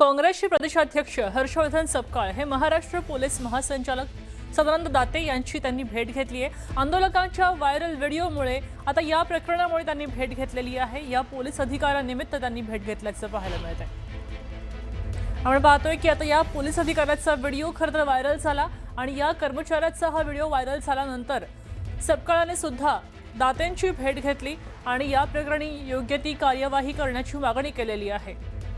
काँग्रेसचे प्रदेशाध्यक्ष हर्षवर्धन सपकाळ हे महाराष्ट्र पोलीस महासंचालक सदानंद दाते यांची त्यांनी भेट घेतली आहे। आंदोलकांच्या व्हायरल व्हिडिओमुळे आता या प्रकरणामुळे त्यांनी भेट घेतलेली आहे। या पोलीस अधिकाऱ्यांनिमित्त त्यांनी भेट घेतल्याचं पाहायला मिळत आहे। आपण पाहतोय की आता या पोलीस अधिकाऱ्याचा व्हिडिओ खरं तर व्हायरल झाला आणि या कर्मचाऱ्याचा हा व्हिडिओ व्हायरल झाल्यानंतर सपकाळाने सुद्धा दातेंची भेट घेतली आणि या प्रकरणी योग्य ती कार्यवाही करण्याची मागणी केलेली आहे।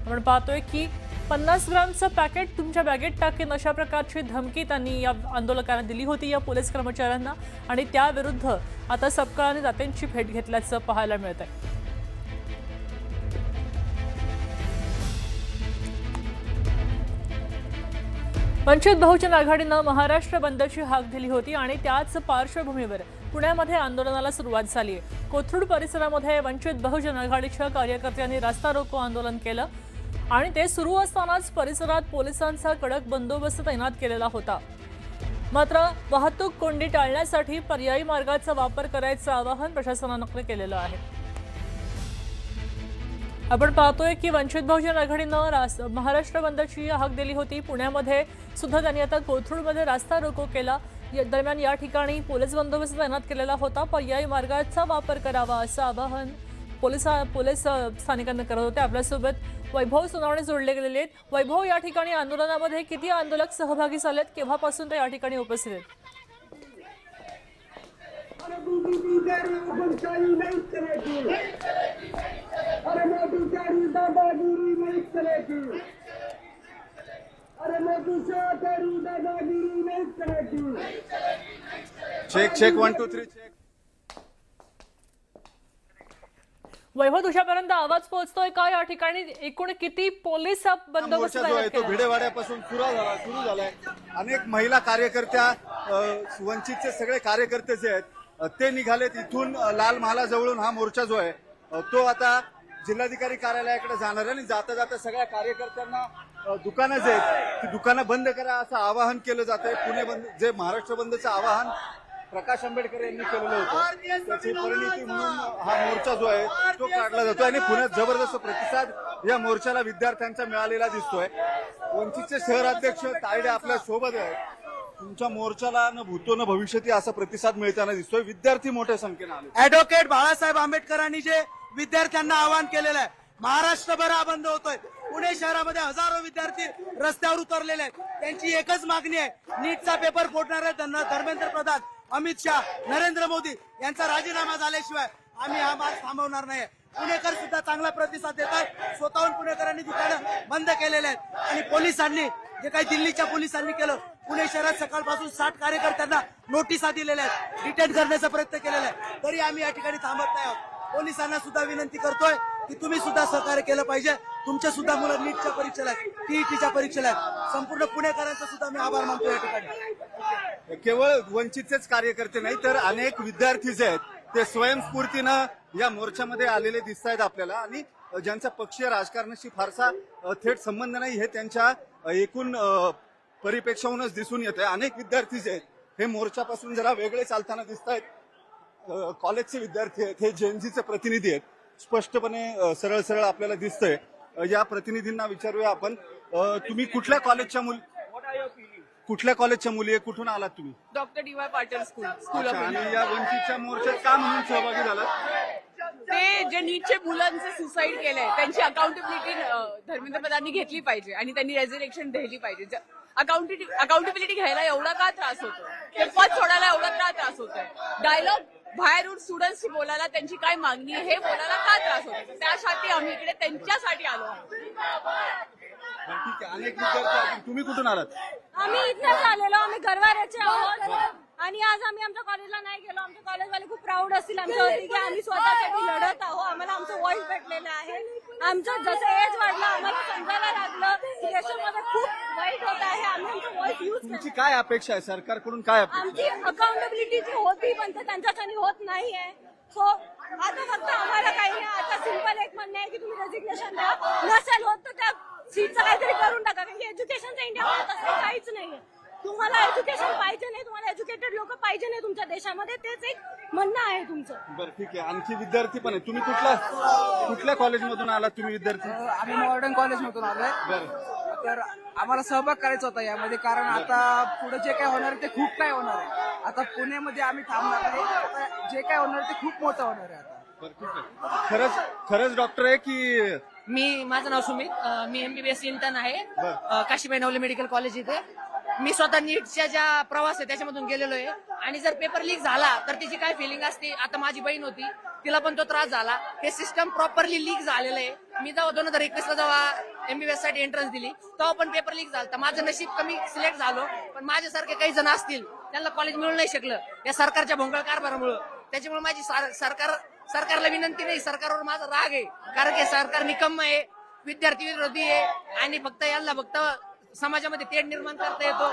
आपण पाहतोय की 50 ग्रामचं पॅकेट तुमच्या बॅगेत टाकेन अशा प्रकारची धमकी त्यांनी या आंदोलकांना दिली होती या पोलीस कर्मचाऱ्यांना आणि त्याविरुद्ध आता सपकाळाने दातेंची भेट घेतल्याचं पाहायला मिळत आहे। वंचित बहुजन आघाडीनं महाराष्ट्र बंदची हाक दिली होती आणि त्याच पार्श्वभूमीवर पुण्यामध्ये आंदोलनाला सुरुवात झाली आहे। कोथरूड परिसरामध्ये वंचित बहुजन आघाडीच्या कार्यकर्त्यांनी रास्ता रोको आंदोलन केलं आणि ते सुरू असतानाच परिसरात पोलिसांचा कडक बंदोबस्त तैनात केलेला होता। मात्र वाहतूक कोंडी टाळण्यासाठी पर्यायी मार्गाचा वापर करायचं आवाहन प्रशासनानं केलेलं आहे। आपण पाहतोय की वंचित बहुजन आघाडीनं महाराष्ट्र बंदची हाक दिली होती। पुण्यामध्ये सुद्धा त्यांनी आता कोथरूडमध्ये रास्ता रोको केला। दरम्यान या ठिकाणी पोलीस बंदोबस्त तैनात केलेला होता। पर्यायी मार्गाचा वापर करावा असं आवाहन पोलीस स्थानिकांना करत होते। आपल्यासोबत वैभव सोनावणे जोडले गेलेले आहेत। वैभव, या ठिकाणी आंदोलनामध्ये किती आंदोलक सहभागी झालेत, केव्हापासून ते या ठिकाणी उपस्थित आहेत? Check 1 2 3 check. वैभव, तुझ्यापर्यंत आवाज पोहोचतोय का? या ठिकाणी एकूण किती पोलीस बंदोबस्त जो आहे तो भिडेवाड्यापासून सुरू झालाय। अनेक महिला कार्यकर्त्या, वंचितचे सगळे कार्यकर्ते जे आहेत ते निघालेत इथून लाल महालाजवळून। हा मोर्चा जो आहे तो आता जिल्हाधिकारी कार्यालयाकडे जाणार आहे आणि जाता जाता सगळ्या कार्यकर्त्यांना दुकानं जे आहेत ती दुकानं बंद करा असं आवाहन केलं जात आहे। पुणे बंद, जे महाराष्ट्र बंदचं आवाहन प्रकाश आंबेडकर यांनी केलेलं होतं, त्याची परिणिती म्हणून हा मोर्चा जो आहे तो काढला जातोय आणि पुण्यात जबरदस्त प्रतिसाद या मोर्चाला विद्यार्थ्यांचा मिळालेला दिसतोय। वंचितचे शहराध्यक्ष तायडे आपल्या सोबत आहेत। तुमच्या मोर्चाला न भूतो न भविष्यती असा प्रतिसाद मिळताना दिसतोय। विद्यार्थी मोठ्या संख्येने आले। ऍडव्होकेट बाळासाहेब आंबेडकरांनी जे विद्यार्थ्यांना आवाहन केलेलं आहे, महाराष्ट्रभर हा बंद होतोय। पुणे शहरामध्ये हजारो विद्यार्थी रस्त्यावर उतरलेले आहेत। त्यांची एकच मागणी आहे, नीटचा पेपर फोडणारे धर्मेंद्र प्रधान, अमित शाह, नरेंद्र मोदी यांचा राजीनामा झाल्याशिवाय आम्ही हा मार्ग थांबवणार नाही। पुणेकर सुद्धा चांगला प्रतिसाद देतात। स्वतःहून पुणेकरांनी दुकानं बंद केलेले आहेत आणि पोलिसांनी जे काही दिल्लीच्या पोलिसांनी केलं, पुणे शहरात सकाळपासून 60 कार्यकर्त्यांना नोटिसा दिलेल्या आहेत, डिटेन करण्याचा प्रयत्न केलेला आहे, तरी आम्ही या ठिकाणी थांबत नाही आहोत। पोलिसांना सुद्धा विनंती करतोय की तुम्ही सुद्धा सहकार्य केलं पाहिजे। तुमच्या सुद्धा मुलं नीटच्या परीक्षेला आहेत, टीईटीच्या परीक्षेला आहेत। संपूर्ण पुणेकरांचा सुद्धा मी आभार मानतो या ठिकाणी। केवळ वंचितचेच कार्यकर्ते नाही तर अनेक विद्यार्थी जे आहेत ते स्वयंस्फूर्तीनं या मोर्चामध्ये आलेले दिसत आहेत आपल्याला आणि ज्यांचा पक्षीय राजकारणाशी फारसा थेट संबंध नाही हे त्यांच्या एकूण परिप्रेक्षाहूनच दिसून येत आहे। अनेक विद्यार्थी जे आहेत हे मोर्चापासून जरा वेगळे चालताना दिसत आहेत। कॉलेजचे विद्यार्थी आहेत, हे जेएनजीचे प्रतिनिधी आहेत, स्पष्टपणे सरळ सरळ आपल्याला दिसतंय। या प्रतिनिधींना विचारूया आपण, तुम्ही कुठल्या कॉलेजच्या मुली आहे, कुठून आलात तुम्ही? Doctor DY. पाटील स्कूल आणि या वंचितच्या मोर्चात का म्हणून सहभागी झालात? ते जे नीटचे मुलांचे सुसाईड केलंय त्यांची अकाउंटेबिलिटी धर्मेंद्र प्रधानांनी घेतली पाहिजे आणि त्यांनी रेझिग्नेशन द्यायली पाहिजे। अकाउंटेबिलिटी घ्यायला एवढा का त्रास होतो, ते पद सोडायला एवढा का त्रास होतोय, डायलॉग बाहेरून स्टुडंट्सशी बोलायला त्यांची काय मागणी आहे हे बोलायला का त्रास होतो, त्यासाठी आम्ही इकडे त्यांच्यासाठी आलो। ठीक आहे, अनेक विद्यार्थी, तुम्ही कुठून आलात? आम्ही इथेच आलेलो, आम्ही गरवाऱ्याचे आहोत आणि आज आम्ही आमच्या कॉलेजला नाही गेलो। आमच्या कॉलेजवाले खूप प्राऊड असतील आमच्यावरती की आम्ही स्वतःसाठी लढत आहोत, आम्हाला आमचं व्हॉइस भेटलेलं आहे। आमचं जसं एज वाढलं आम्हाला समजायला लागलं की देशामध्ये खूप वाईट होत आहे, आम्ही आमचं व्हॉइस यूज केलं। तुमची काय अपेक्षा आहे सरकारकडून? काय अपेक्षा? आमची अकाउंटेबिलिटी जी होती पण ते त्यांच्यासाठी होत नाहीये। सो आता फक्त आम्हाला काही नाही, आता सिंपल एक म्हणणं आहे की तुम्ही रेझिग्नेशन द्या, नसेल होत तर त्या सीटचं काहीतरी करून टाका, कारण की एज्युकेशनचं इंडियामध्ये तसं काहीच नाहीये। तुम्हाला एज्युकेशन पाहिजे नाही, तुम्हाला एज्युकेटेड लोक पाहिजे नाही तुमच्या देशामध्ये, तेच एक म्हणणं आहे तुमचं। बरं, ठीक आहे, आणखी विद्यार्थी पण आहे। तुम्ही कुठल्या कॉलेजमधून आलात तुम्ही विद्यार्थी? आम्ही मॉडर्न कॉलेजमधून आलोय। बरं, तर आम्हाला सहभाग करायचा होता यामध्ये, कारण आता पुढे जे काय होणार आहे ते खूप काय होणार आहे. आता पुण्यामध्ये आम्ही थांबणार नाही, आता जे काय होणार आहे ते खूप मोठं होणार आहे आता. खरंच डॉक्टर आहे की माझं नाव सुमित, मी MBBS इंटर्न आहे काशीबाई नवले मेडिकल कॉलेज इथे. मी स्वतः नीटच्या ज्या प्रवास आहे त्याच्यामधून गेलेलो आहे, आणि जर पेपर लीक झाला तर तिची काय फिलिंग असते. आता माझी बहीण होती, तिला पण तो त्रास झाला. हे सिस्टम प्रॉपरली लीक झालेलं आहे. मी जेव्हा 2021 ला जेव्हा MBBS साठी एंट्रन्स दिली तेव्हा पण पेपर लीक झाला. माझं नशीब कमी सिलेक्ट झालो, पण माझ्यासारखे काही जण असतील त्यांना कॉलेज मिळू नाही शकलं या सरकारच्या भोंगळ कारभारामुळे. त्याच्यामुळे माझी सरकारला विनंती नाही, सरकारवर माझा राग आहे, कारण की सरकार निकम्म आहे, विद्यार्थी विरोधी आहे, आणि फक्त यांना फक्त समाजामध्ये तेढ निर्माण करता येतो.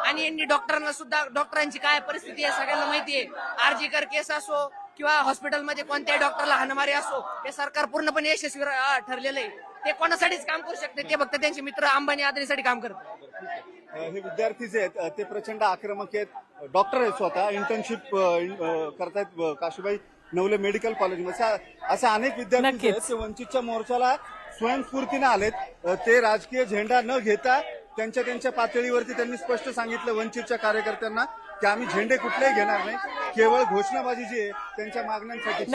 आणि यांनी डॉक्टरांना सुद्धा, डॉक्टरांची काय परिस्थिती आहे सगळ्यांना माहिती आहे. आरजीकर केस असो किंवा हॉस्पिटलमध्ये कोणत्याही डॉक्टरला हाणामारी असो, हे सरकार पूर्णपणे यशस्वी ठरलेलं आहे. ते कोणासाठीच काम करू शकते, ते फक्त त्यांचे मित्र अंबानी आदरीसाठी काम करतात. हे विद्यार्थी जे आहेत ते प्रचंड आक्रमक आहेत. डॉक्टर आहेत, स्वतः इंटर्नशिप करतायत काशीबाई नवले मेडिकल कॉलेजमध्ये. असे अनेक विद्यार्थी जे आहेत ते वंचितच्या मोर्चाला स्वयंस्फूर्तीने आलेत. ते राजकीय झेंडा न घेता त्यांच्या पातळीवरती त्यांनी स्पष्ट सांगितलं वंचितच्या कार्यकर्त्यांना की आम्ही झेंडे कुठलेही घेणार नाही, केवळ घोषणाबाजी जी आहे त्यांच्या मागण्यांसाठी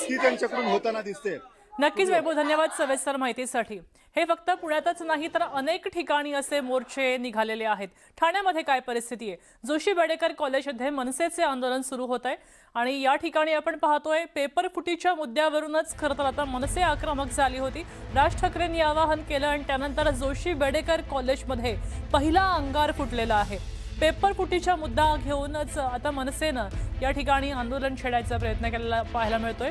ती त्यांच्याकडून होताना दिसते. नक्कीच वैभव, धन्यवाद सविस्तर माहितीसाठी. हे फक्त पुण्यातच नाही तर अनेक ठिकाणी असे मोर्चे निघालेले आहेत. ठाण्यामध्ये काय परिस्थिती आहे? जोशी बेडेकर कॉलेजमध्ये मनसेचे आंदोलन सुरू होत आहे, आणि या ठिकाणी आपण पाहतोय पेपर फुटीच्या मुद्द्यावरूनच खरं तर आता मनसे आक्रमक झाली होती. राज ठाकरेंनी आवाहन केलं आणि त्यानंतर जोशी बेडेकर कॉलेजमध्ये पहिला अंगार फुटलेला आहे. पेपर फुटीचा मुद्दा घेऊनच आता मनसेनं या ठिकाणी आंदोलन छेडायचा प्रयत्न केलेला पाहायला मिळतोय.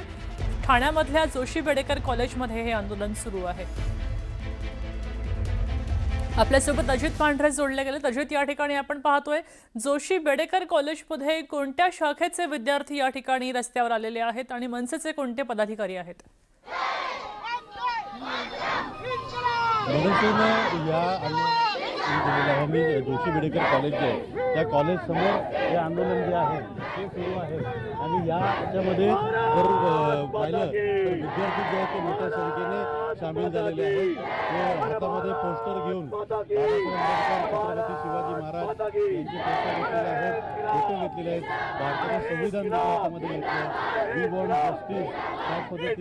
ठाण्यामधल्या जोशी बेडेकर कॉलेजमध्ये हे आंदोलन सुरू आहे. आपल्यासोबत अजित पांढरे जोडले गेले. अजित, या ठिकाणी आपण पाहतोय जोशी बेडेकर कॉलेजमध्ये कोणत्या शाखेचे विद्यार्थी या ठिकाणी रस्त्यावर आलेले आहेत आणि मनसेचे कोणते पदाधिकारी आहेत? मनसेनं आम्ही जोशी बेडेकर कॉलेज जे आहे त्या कॉलेज समोर हे आंदोलन जे आहे ते सुरू आहे. आणि याच्यामध्ये जर पाहिलं तर विद्यार्थी जे आहेत ते मोठ्या संख्येने सामील झालेले आहेत. ते हातामध्ये पोस्टर घेऊन बाबासाहेब आंबेडकर, छत्रपती शिवाजी महाराज यांचे पोस्टर घेतलेले आहेत, फोटो घेतलेले आहेत, भारताचं संविधान देखील हातामध्ये घेतलं आहे. वी वॉन्ट जस्टिस, त्याच पद्धतीनं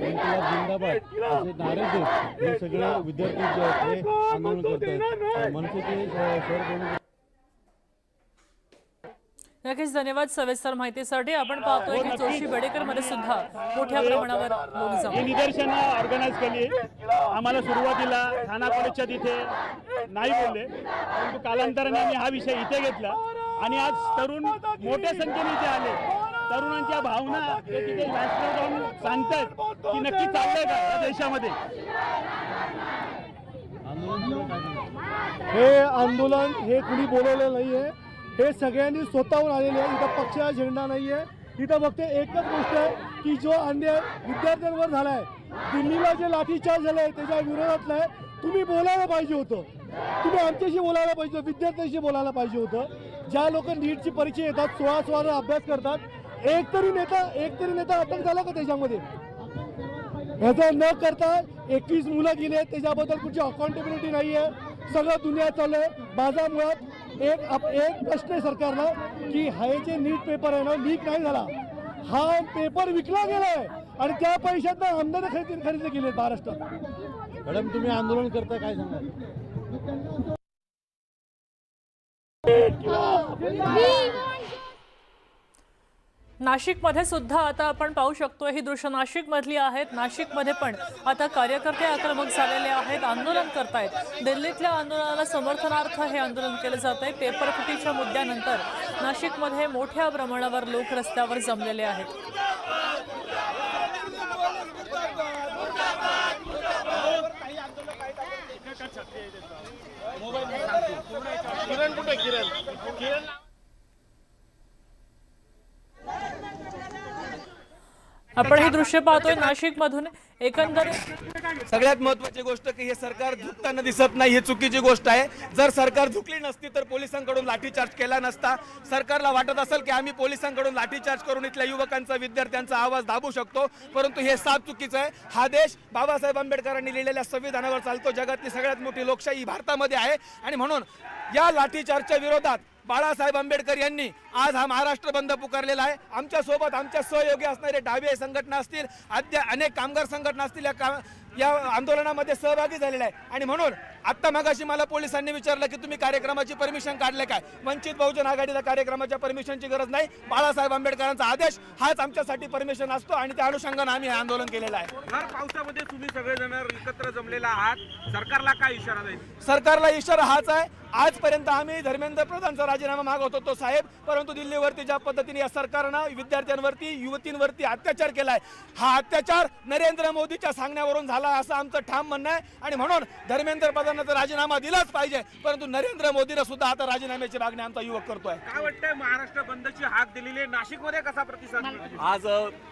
इन्कलाब जिंदाबाद असे नारे देत हे सगळे विद्यार्थी जे आहेत ते आंदोलन करत आहेत. मनसेचे शहर नक्कीच धन्यवाद सविस्तर माहितीसाठी. आपण पाहतोय की जोशी बेडेकर मध्ये सुद्धा मोठ्या प्रमाणावर लोक जमले. निदर्शनं ऑर्गनाईज केली. आम्हाला सुरुवातीला ठाणा कॉलेजच्या तिथे नाही बोलले, परंतु कालांतराने आम्ही हा विषय इथे घेतला, आणि आज तरुण मोठ्या संख्येने इथे आले. तरुणांच्या भावना ते तिथे व्यासपीठावर जाऊन सांगतायत की नक्की चाललंय का या देशामध्ये. हे आंदोलन हे कुणी बोलवलेलं नाहीये, हे सगळ्यांनी स्वतःहून आलेले आहे. इथं पक्षाचा झेंडा नाहीये, इथं फक्त एकच गोष्ट आहे की जो अन्याय विद्यार्थ्यांवर झालाय, दिल्लीला जे लाठीचार्ज झालाय त्याच्या विरोधातला आहे. तुम्ही बोलायला पाहिजे होतं, तुम्ही आमच्याशी बोलायला पाहिजे होतं, विद्यार्थ्यांशी बोलायला पाहिजे होतं. ज्या लोक नीटची परीक्षा येतात, 16 अभ्यास करतात, एक तरी नेता अटक झाला का त्याच्यामध्ये? ह्याचा न करता 21 मुलं गेले, त्याच्याबद्दल कुठची अकाउंटेबिलिटी नाही आहे. सगळं दुनिया चालू आहे. माझा मुळात एक प्रश्न आहे सरकारला की हे जे नीट पेपर आहे ना, लीक नाही झाला, हा पेपर विकला गेलाय आणि त्या पैशातनं आमदार खरेदी केले महाराष्ट्रात. मॅडम, तुम्ही आंदोलन करता, काय सांगाल? नाशिकमध्ये सुद्धा आता आपण पाहू शकतो, ही दृश्य नाशिकमधली आहेत. नाशिकमध्ये पण आता कार्यकर्ते आक्रमक झालेले आहेत, आंदोलन करतायत. दिल्लीतल्या आंदोलनाला समर्थनार्थ हे आंदोलन केलं जात आहे. पेपर फुटीच्या मुद्द्यानंतर नाशिकमध्ये मोठ्या प्रमाणावर लोक रस्त्यावर जमलेले आहेत. आपण हे दृश्य पाहतोय नाशिकमधून. एकंदर सगळ्यात महत्वाची गोष्ट की हे सरकार झुकताना दिसत नाही, ही चुकीची गोष्ट आहे. जर सरकार झुकली नसती तर पोलिसांकडून लाठीचार्ज केला नसता. सरकारला वाटत असेल की आम्ही पोलिसांकडून लाठीचार्ज करून इथल्या युवकांचा, विद्यार्थ्यांचा आवाज दाबू शकतो, परंतु हे साफ चुकीचं आहे. हा देश बाबासाहेब आंबेडकरांनी लिहिलेल्या संविधानावर चालतो. जगातली सगळ्यात मोठी लोकशाही भारतामध्ये आहे आणि म्हणून या लाठीचार्जच्या विरोधात बाळासाहेब आंबेडकर यांनी आज हा महाराष्ट्र बंद पुकारलेला आहे. आमच्या सोबत आमच्या सहयोगी असणारे डावे संघटना असतील, अनेक कामगार संघटना असतील या आंदोलनामध्ये सहभागी झालेला आहे. आणि म्हणून आत्ता मगाशी मला पोलिसांनी विचारलं की तुम्ही कार्यक्रमाची परमिशन काढले काय? वंचित बहुजन आघाडीला कार्यक्रमाच्या परमिशनची गरज नाही. बाळासाहेब आंबेडकरांचा आदेश हाच आमच्यासाठी परमिशन असतो आणि त्या अनुषंगाने आम्ही हे आंदोलन केलेलं आहे. भर पावसामध्ये तुम्ही सगळेजण एकत्र जमलेला आहात, सरकारला काय इशारा द्याल? सरकारला इशारा हाच आहे. आजपर्यंत आम्ही धर्मेंद्र प्रधानचा राजीनामा मागवत होतो साहेब, परंतु दिल्लीवरती ज्या पद्धतीने या सरकारनं विद्यार्थ्यांवरती, युवतींवरती अत्याचार केलाय, हा अत्याचार नरेंद्र मोदीच्या सांगण्यावरून झाला असं आमचं ठाम म्हणणं आहे. आणि म्हणून धर्मेंद्र प्रधानाचा राजीनामा दिलाच पाहिजे, परंतु नरेंद्र मोदीनं सुद्धा आता राजीनाम्याची मागणी आमचा युवक करतोय. काय वाटतंय, महाराष्ट्र बंदची हाक दिलेली आहे, नाशिकमध्ये कसा प्रतिसाद मिळतो? आज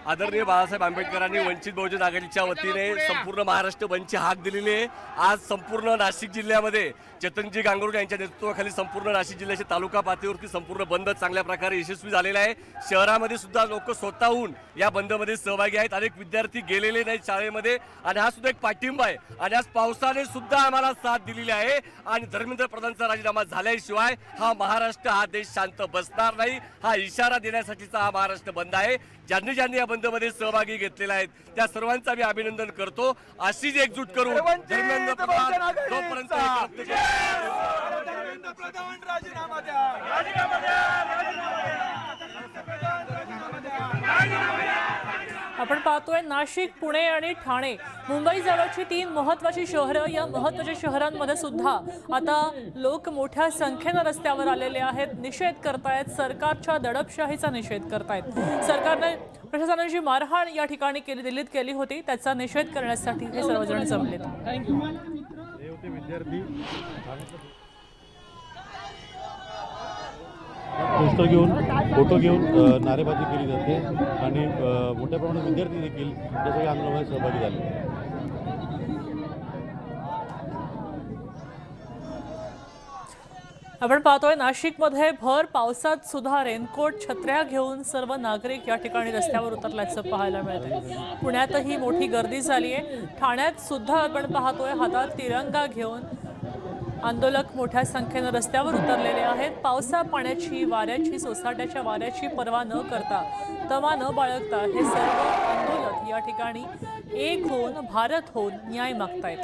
आदरणीय बाळासाहेब आंबेडकरांनी वंचित बहुजन आघाडीच्या वतीने संपूर्ण महाराष्ट्र बंदची हाक दिलेली आहे. आज संपूर्ण नाशिक जिल्ह्यामध्ये चेतनजी गांगुर्डे यांच्या नेतृत्वाखाली संपूर्ण नाशिक जिल्ह्याचे तालुका पातळीवरती संपूर्ण बंद चांगल्या प्रकारे यशस्वी झालेला आहे. शहरामध्ये सुद्धा लोक स्वतःहून या बंदमध्ये सहभागी आहेत. अनेक विद्यार्थी गेलेले नाहीत शाळेमध्ये आणि हा सुद्धा एक पाठिंबा आहे. आणि आज पावसाने सुद्धा आम्हाला साथ दिलेली आहे आणि धर्मेंद्र प्रधानचा राजीनामा झाल्याशिवाय हा महाराष्ट्र, हा देश शांत बसणार नाही. हा इशारा देण्यासाठीचा हा महाराष्ट्र बंद आहे. ज्यांनी ज्यांनी या बंदमध्ये सहभागी घेतलेला आहे त्या सर्वांचा मी अभिनंदन करतो. अशीच एकजूट करू धर्मेंद्र प्रधान जोपर्यंत राजीनामा द्या. आपण पाहतोय नाशिक, पुणे आणि ठाणे, मुंबई जवळची 3 महत्त्वाची शहरं. या महत्त्वाच्या शहरांमध्ये सुद्धा आता लोक मोठ्या संख्येनं रस्त्यावर आलेले आहेत, निषेध करतायत, सरकारच्या दडपशाहीचा निषेध करतायत. सरकारने प्रशासनाची जी मारहाण या ठिकाणी दिल्लीत केली होती त्याचा निषेध करण्यासाठी हे सर्वजण जमलेत. पोस्टर घेऊन, फोटो घेऊन नारेबाजी केली जाते आणि मोठ्या प्रमाणात विद्यार्थी देखील या सगळ्या आंदोलनामध्ये सहभागी झाले. आपण पाहतोय नाशिकमध्ये भर पावसात सुद्धा रेनकोट, छत्र्या घेऊन सर्व नागरिक या ठिकाणी रस्त्यावर उतरल्याचं पाहायला मिळतंय. पुण्यातही मोठी गर्दी झाली आहे. ठाण्यात सुद्धा आपण पाहतोय हातात तिरंगा घेऊन आंदोलक मोठ्या संख्येनं रस्त्यावर उतरलेले आहेत. पावसा पाण्याची, वाऱ्याची, सोसाट्याच्या वाऱ्याची पर्वा न करता, तमा न बाळगता हे सर्व आंदोलक या ठिकाणी एक होऊन, भारत होऊन न्याय मागतायत.